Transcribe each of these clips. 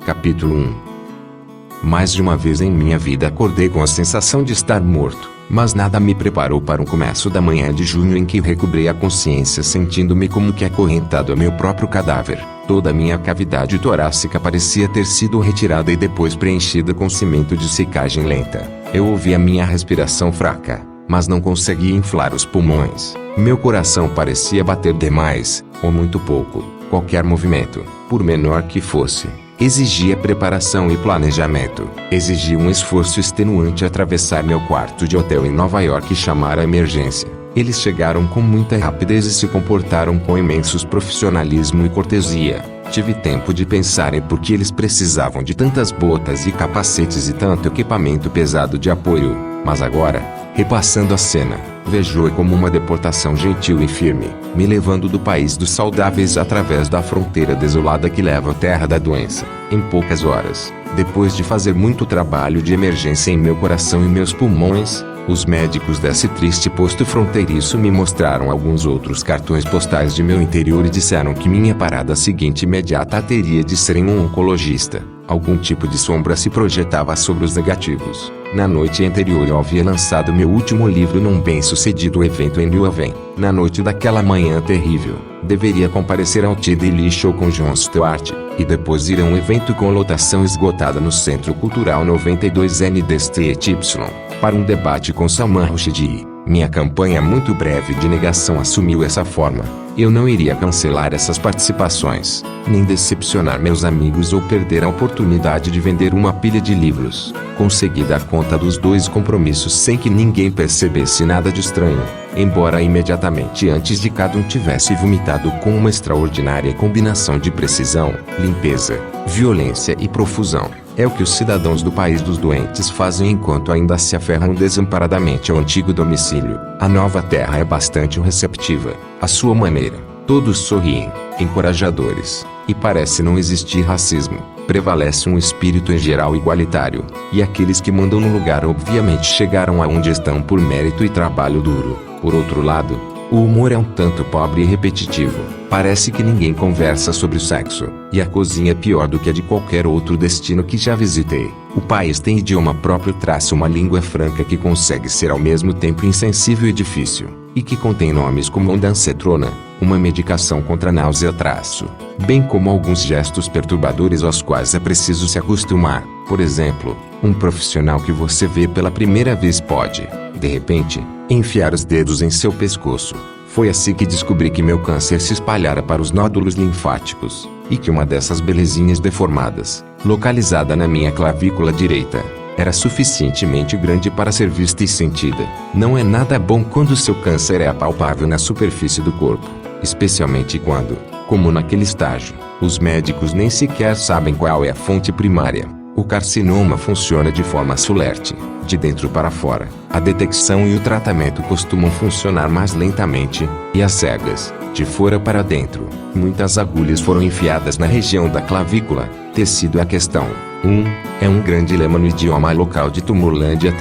Capítulo 1. Mais de uma vez em minha vida acordei com a sensação de estar morto, mas nada me preparou para o começo da manhã de junho em que recobrei a consciência sentindo-me como que acorrentado a meu próprio cadáver. Toda a minha cavidade torácica parecia ter sido retirada e depois preenchida com cimento de secagem lenta. Eu ouvia minha respiração fraca, mas não conseguia inflar os pulmões. Meu coração parecia bater demais, ou muito pouco. Qualquer movimento, por menor que fosse, exigia preparação e planejamento. Exigia um esforço extenuante atravessar meu quarto de hotel em Nova York e chamar a emergência. Eles chegaram com muita rapidez e se comportaram com imenso profissionalismo e cortesia. Tive tempo de pensar em por que eles precisavam de tantas botas e capacetes e tanto equipamento pesado de apoio. Mas agora, repassando a cena, vejo-a como uma deportação gentil e firme, me levando do país dos saudáveis através da fronteira desolada que leva à terra da doença. Em poucas horas, depois de fazer muito trabalho de emergência em meu coração e meus pulmões, os médicos desse triste posto fronteiriço me mostraram alguns outros cartões postais de meu interior e disseram que minha parada seguinte imediata teria de ser em um oncologista. Algum tipo de sombra se projetava sobre os negativos. Na noite anterior eu havia lançado meu último livro num bem-sucedido evento em New Haven. Na noite daquela manhã terrível, deveria comparecer ao Daily Show com Jon Stewart, e depois ir a um evento com lotação esgotada no Centro Cultural 92N DSTY, para um debate com Salman Rushdie. Minha campanha muito breve de negação assumiu essa forma. Eu não iria cancelar essas participações, nem decepcionar meus amigos ou perder a oportunidade de vender uma pilha de livros. Consegui dar conta dos dois compromissos sem que ninguém percebesse nada de estranho, embora imediatamente antes de cada um tivesse vomitado com uma extraordinária combinação de precisão, limpeza, violência e profusão. É o que os cidadãos do país dos doentes fazem enquanto ainda se aferram desamparadamente ao antigo domicílio. A nova terra é bastante receptiva, à sua maneira. Todos sorriem, encorajadores, e parece não existir racismo. Prevalece um espírito em geral igualitário, e aqueles que mandam no lugar obviamente chegaram aonde estão por mérito e trabalho duro. Por outro lado, o humor é um tanto pobre e repetitivo. Parece que ninguém conversa sobre o sexo, e a cozinha é pior do que a de qualquer outro destino que já visitei. O país tem idioma próprio, uma língua franca que consegue ser ao mesmo tempo insensível e difícil, e que contém nomes como ondansetrona, uma medicação contra náusea, bem como alguns gestos perturbadores aos quais é preciso se acostumar. Por exemplo, um profissional que você vê pela primeira vez pode, de repente, enfiar os dedos em seu pescoço. Foi assim que descobri que meu câncer se espalhara para os nódulos linfáticos, e que uma dessas belezinhas deformadas, localizada na minha clavícula direita, era suficientemente grande para ser vista e sentida. Não é nada bom quando seu câncer é apalpável na superfície do corpo, especialmente quando, como naquele estágio, os médicos nem sequer sabem qual é a fonte primária. O carcinoma funciona de forma solerte, de dentro para fora. A detecção e o tratamento costumam funcionar mais lentamente, e às cegas, de fora para dentro. Muitas agulhas foram enfiadas na região da clavícula. Tecido é a questão. É um grande lema no idioma local de Tumorlândia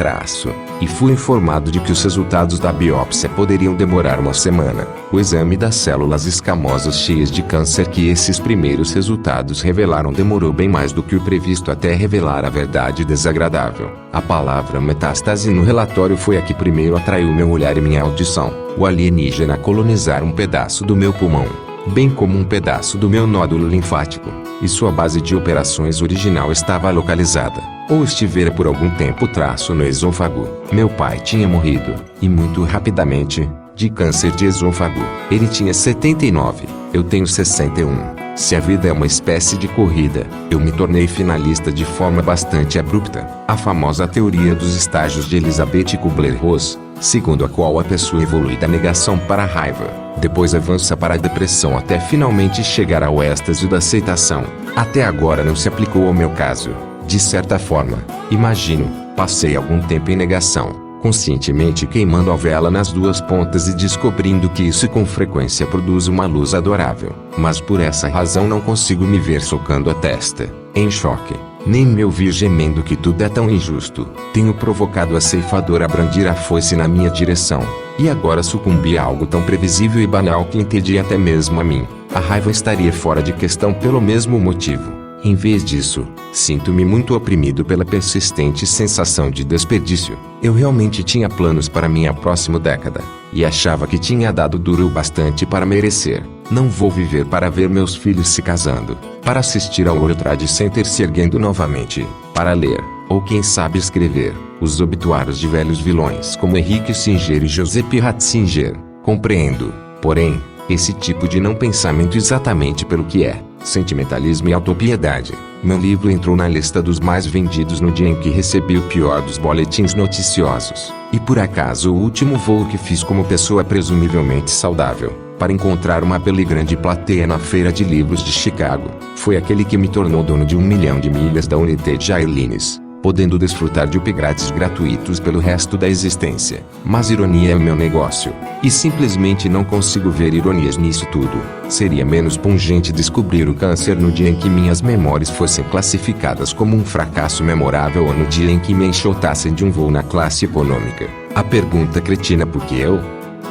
e fui informado de que os resultados da biópsia poderiam demorar uma semana. O exame das células escamosas cheias de câncer que esses primeiros resultados revelaram demorou bem mais do que o previsto até revelar a verdade desagradável. A palavra metástase no relatório foi a que primeiro atraiu meu olhar e minha audição. O alienígena colonizar um pedaço do meu pulmão, bem como um pedaço do meu nódulo linfático, e sua base de operações original estava localizada, ou estivera por algum tempo, no esôfago. Meu pai tinha morrido, e muito rapidamente, de câncer de esôfago. Ele tinha 79, eu tenho 61. Se a vida é uma espécie de corrida, eu me tornei finalista de forma bastante abrupta. A famosa teoria dos estágios de Elizabeth Kubler-Ross, segundo a qual a pessoa evolui da negação para a raiva, depois avança para a depressão até finalmente chegar ao êxtase da aceitação. Até agora não se aplicou ao meu caso. De certa forma, imagino, passei algum tempo em negação, conscientemente queimando a vela nas duas pontas e descobrindo que isso com frequência produz uma luz adorável. Mas por essa razão não consigo me ver socando a testa, em choque, nem me ouvir gemendo que tudo é tão injusto. Tenho provocado a ceifadora a brandir a foice na minha direção, e agora sucumbi a algo tão previsível e banal que entendi até mesmo a mim. A raiva estaria fora de questão pelo mesmo motivo. Em vez disso, sinto-me muito oprimido pela persistente sensação de desperdício. Eu realmente tinha planos para minha próxima década, e achava que tinha dado duro o bastante para merecer. Não vou viver para ver meus filhos se casando, para assistir ao World Trade Center se erguendo novamente, para ler, ou quem sabe escrever, os obituários de velhos vilões como Henrique Singer e Giuseppe Ratzinger. Compreendo, porém, esse tipo de não pensamento exatamente pelo que é, sentimentalismo e autopiedade. Meu livro entrou na lista dos mais vendidos no dia em que recebi o pior dos boletins noticiosos. E por acaso o último voo que fiz como pessoa presumivelmente saudável, para encontrar uma bela e grande plateia na Feira de Livros de Chicago, foi aquele que me tornou dono de 1 milhão de milhas da United Airlines, podendo desfrutar de upgrades gratuitos pelo resto da existência. Mas ironia é o meu negócio, e simplesmente não consigo ver ironias nisso tudo. Seria menos pungente descobrir o câncer no dia em que minhas memórias fossem classificadas como um fracasso memorável ou no dia em que me enxotassem de um voo na classe econômica. A pergunta cretina por que eu?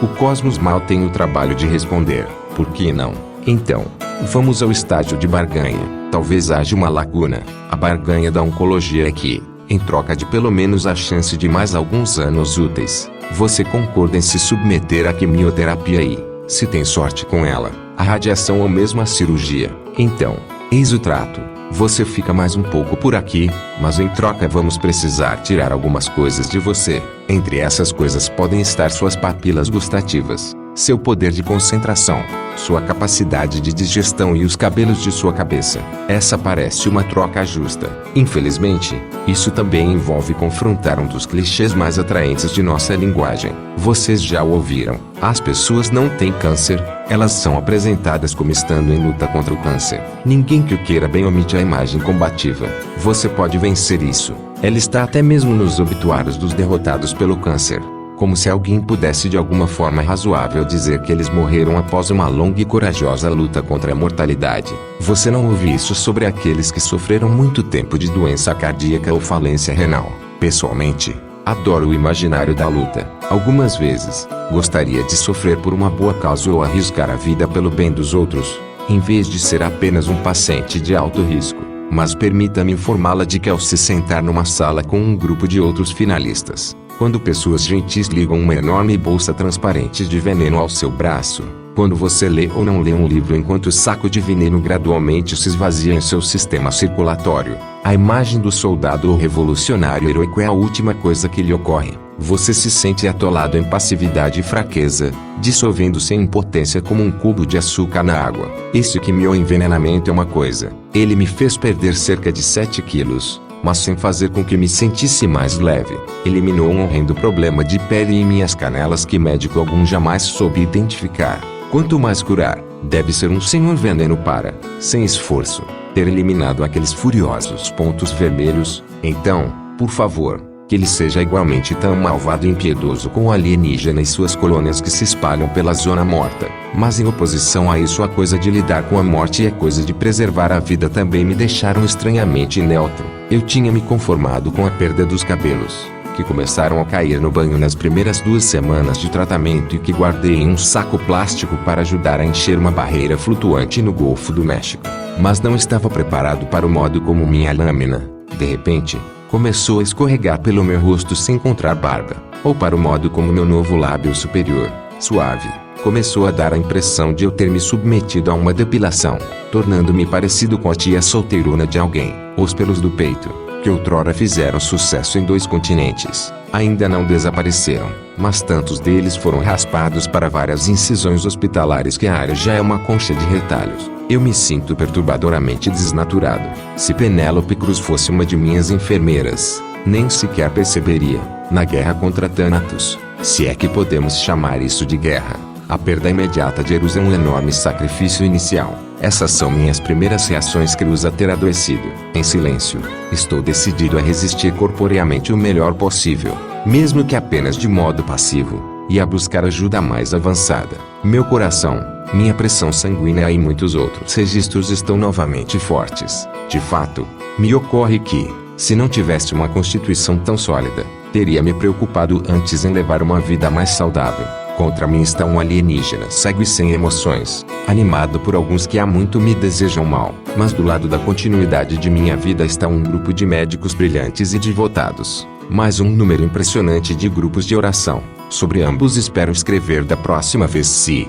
O Cosmos mal tem o trabalho de responder, por que não? Então, vamos ao estágio de barganha. Talvez haja uma lacuna. A barganha da oncologia é que, em troca de pelo menos a chance de mais alguns anos úteis, você concorda em se submeter à quimioterapia e, se tem sorte com ela, a radiação ou mesmo a cirurgia. Então, eis o trato. Você fica mais um pouco por aqui, mas em troca vamos precisar tirar algumas coisas de você. Entre essas coisas podem estar suas papilas gustativas, seu poder de concentração, sua capacidade de digestão e os cabelos de sua cabeça. Essa parece uma troca justa. Infelizmente, isso também envolve confrontar um dos clichês mais atraentes de nossa linguagem. Vocês já o ouviram. As pessoas não têm câncer, elas são apresentadas como estando em luta contra o câncer. Ninguém que o queira bem omite a imagem combativa. Você pode vencer isso. Ela está até mesmo nos obituários dos derrotados pelo câncer. Como se alguém pudesse de alguma forma razoável dizer que eles morreram após uma longa e corajosa luta contra a mortalidade. Você não ouve isso sobre aqueles que sofreram muito tempo de doença cardíaca ou falência renal. Pessoalmente, adoro o imaginário da luta. Algumas vezes, gostaria de sofrer por uma boa causa ou arriscar a vida pelo bem dos outros, em vez de ser apenas um paciente de alto risco. Mas permita-me informá-la de que ao se sentar numa sala com um grupo de outros finalistas, quando pessoas gentis ligam uma enorme bolsa transparente de veneno ao seu braço, quando você lê ou não lê um livro enquanto o saco de veneno gradualmente se esvazia em seu sistema circulatório, a imagem do soldado ou revolucionário heróico é a última coisa que lhe ocorre. Você se sente atolado em passividade e fraqueza, dissolvendo-se em impotência como um cubo de açúcar na água. Esse quimio-envenenamento é uma coisa. Ele me fez perder cerca de 7 quilos, mas sem fazer com que me sentisse mais leve. Eliminou um horrendo problema de pele em minhas canelas que médico algum jamais soube identificar. Quanto mais curar, deve ser um senhor veneno para, sem esforço, ter eliminado aqueles furiosos pontos vermelhos. Então, por favor, que ele seja igualmente tão malvado e impiedoso com o alienígena e suas colônias que se espalham pela zona morta. Mas em oposição a isso, a coisa de lidar com a morte e a coisa de preservar a vida também me deixaram estranhamente neutro. Eu tinha me conformado com a perda dos cabelos, que começaram a cair no banho nas primeiras 2 semanas de tratamento e que guardei em um saco plástico para ajudar a encher uma barreira flutuante no Golfo do México. Mas não estava preparado para o modo como minha lâmina, de repente, começou a escorregar pelo meu rosto sem encontrar barba, ou para o modo como meu novo lábio superior, suave, começou a dar a impressão de eu ter me submetido a uma depilação, tornando-me parecido com a tia solteirona de alguém. Os pelos do peito, que outrora fizeram sucesso em 2 continentes, ainda não desapareceram, mas tantos deles foram raspados para várias incisões hospitalares que a área já é uma concha de retalhos. Eu me sinto perturbadoramente desnaturado. Se Penélope Cruz fosse uma de minhas enfermeiras, nem sequer perceberia. Na guerra contra Thanatos, se é que podemos chamar isso de guerra, a perda imediata de Eros é um enorme sacrifício inicial. Essas são minhas primeiras reações Cruz a ter adoecido. Em silêncio, estou decidido a resistir corporeamente o melhor possível, mesmo que apenas de modo passivo, e a buscar ajuda mais avançada. Meu coração, minha pressão sanguínea e muitos outros registros estão novamente fortes. De fato, me ocorre que, se não tivesse uma constituição tão sólida, teria me preocupado antes em levar uma vida mais saudável. Contra mim está um alienígena cego e sem emoções, animado por alguns que há muito me desejam mal. Mas do lado da continuidade de minha vida está um grupo de médicos brilhantes e devotados. Mais um número impressionante de grupos de oração. Sobre ambos espero escrever da próxima vez se,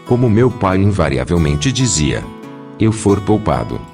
como meu pai invariavelmente dizia, eu for poupado.